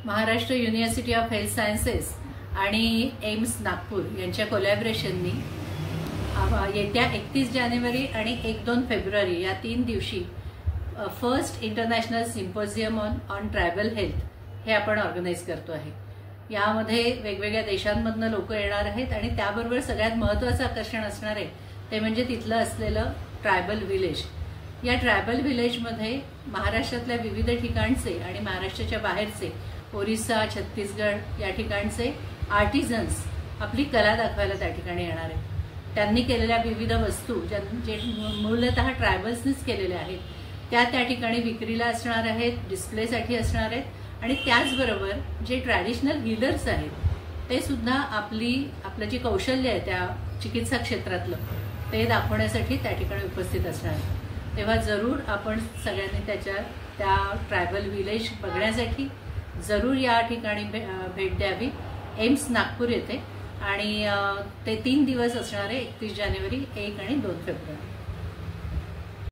Maharashtra university of health sciences आणि AIIMS Nagpur यांच्या कोलॅबरेशननी येत्या 31 जानेवारी आणि 1-2 फेब्रुवारी या 3 दिवशी first international symposium on tribal health हे आपण ऑर्गनाईज करतो आहे। यामध्ये वेगवेगळ्या देशांमधून लोक येणार आहेत आणि त्याबरोबर सगळ्यात महत्त्वाचं आकर्षण असणार आहे ते म्हणजे तिथलं असलेलं ट्रायबल विलेज। या ट्रायबल विलेजमध्ये महाराष्ट्रातल्या विविध ठिकाणचे आणि महाराष्ट्राच्या बाहेरचे ओरिसा, छत्तीसगड या ठिकाणचे आर्टिझन्स आपली कला दाखवायला त्या ठिकाणी येणार आहेत। त्यांनी केलेल्या विविध वस्तू जे मूलतः ट्रायबल्सनीच केलेल्या आहेत त्या ठिकाणी विक्रीला असणार आहेत, डिस्प्लेसाठी असणार आहेत आणि त्याचबरोबर जे ट्रॅडिशनल हीलर्स आहेत ते सुद्धा आपलं जे कौशल्य आहे त्या चिकित्सा क्षेत्रातलं ते दाखवण्यासाठी त्या ठिकाणी उपस्थित असणार आहेत। तेव्हा जरूर आपण सगळ्यांनी त्या ट्रायबल विलेज बघण्यासाठी जरूर या ठिकाणी भेट द्यावी एम्स नागपूर येथे। आणि ते 3 दिवस असणार आहे, 31 जानेवारी, 1 आणि 2 फेब्रुवारी।